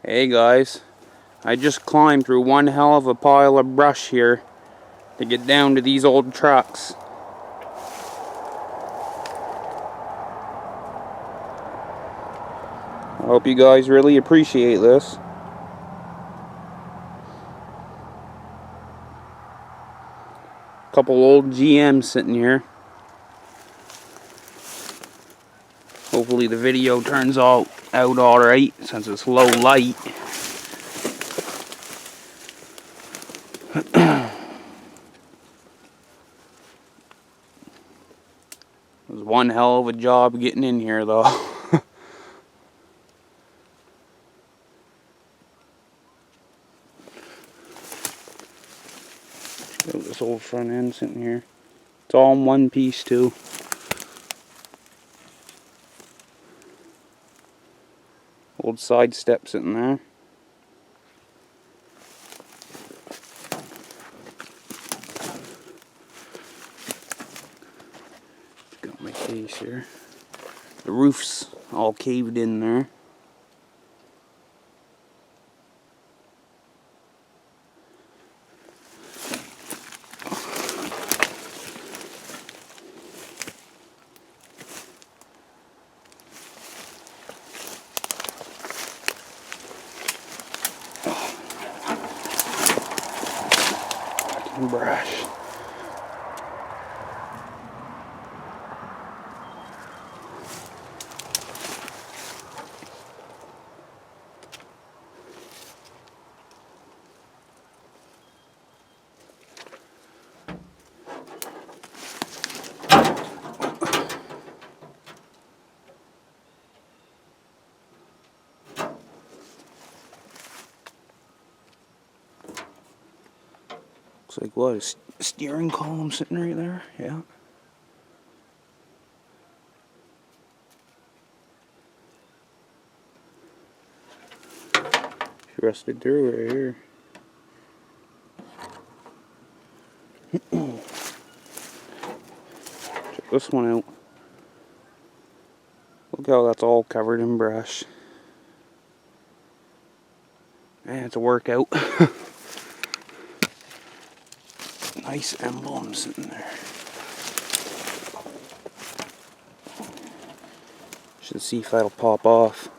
Hey guys, I just climbed through one hell of a pile of brush here to get down to these old trucks. I hope you guys really appreciate this. Couple old GMs sitting here. Hopefully the video turns out alright since it's low light. It was one hell of a job getting in here though. This old front end sitting here. It's all in one piece too. Old side step sitting there. Got my case here. The roof's all caved in there. Brush. Looks like what, a steering column sitting right there? Yeah. Rusted through right here. Check this one out. Look how that's all covered in brush. Man, it's a workout. Nice emblem sitting there. Should see if that'll pop off.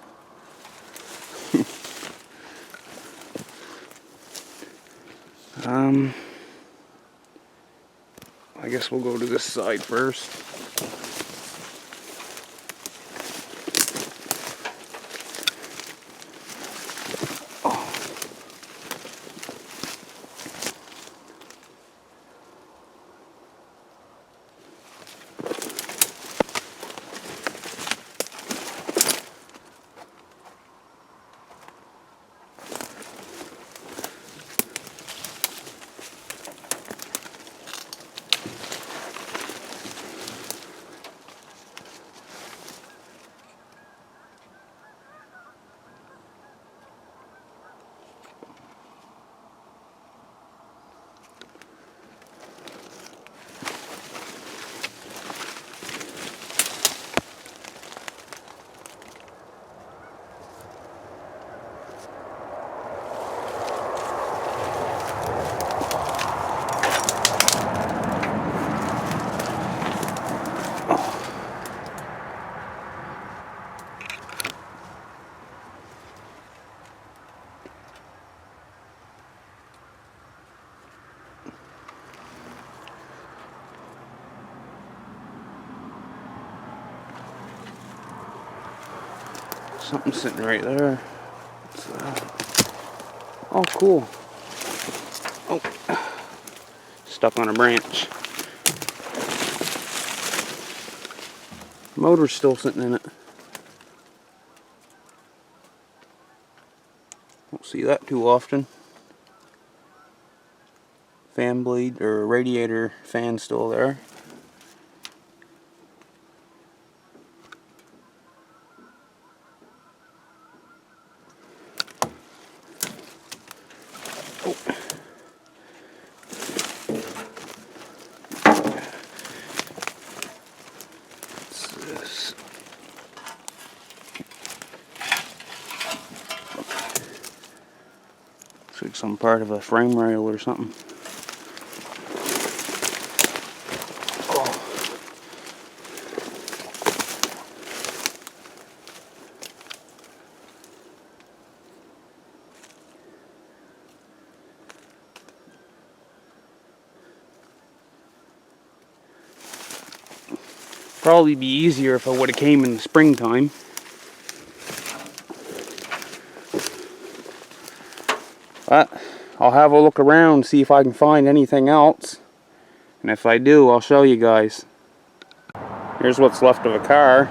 I guess we'll go to this side first. Something sitting right there. Oh, cool. Oh, stuck on a branch. Motor's still sitting in it. Don't see that too often. Fan blade or radiator fan still there. like some part of a frame rail or something. Oh. Probably be easier if I would have came in the springtime. But I'll have a look around, see if I can find anything else. And if I do, I'll show you guys. Here's what's left of a car.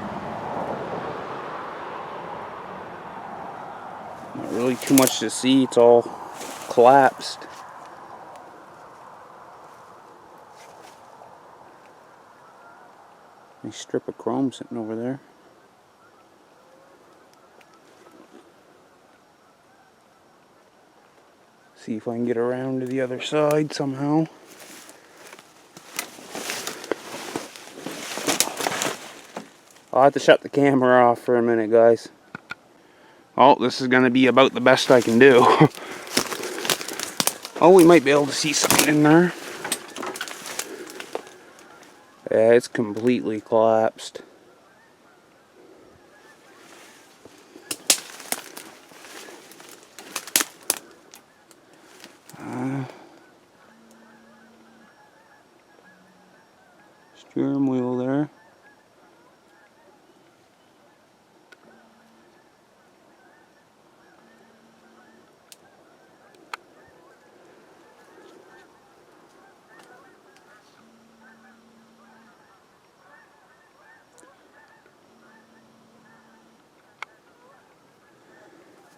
Not really too much to see, it's all collapsed. Nice strip of chrome sitting over there. See if I can get around to the other side somehow. I'll have to shut the camera off for a minute, guys. Oh, this is gonna be about the best I can do. Oh, we might be able to see something in there. Yeah, it's completely collapsed. Steering wheel there.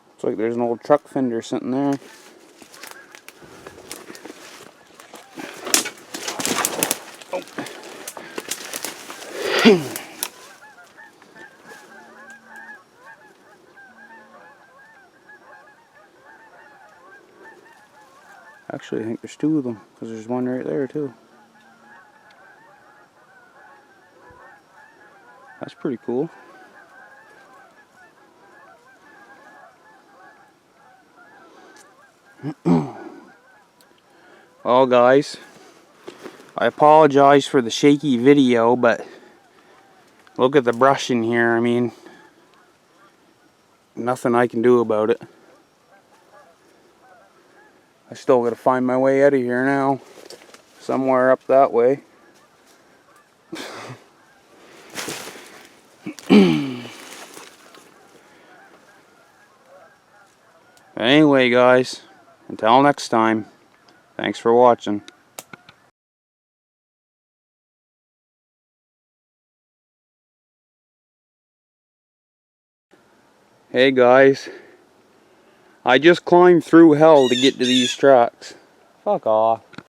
Looks like there's an old truck fender sitting there. Oh. Actually, I think there's two of them, because there's one right there too. That's pretty cool. Well, guys, I apologize for the shaky video, but look at the brush in here. I mean, nothing I can do about it. I still gotta find my way out of here now. Somewhere up that way. Anyway, guys, until next time, thanks for watching. Hey guys, I just climbed through hell to get to these tracks. Fuck off.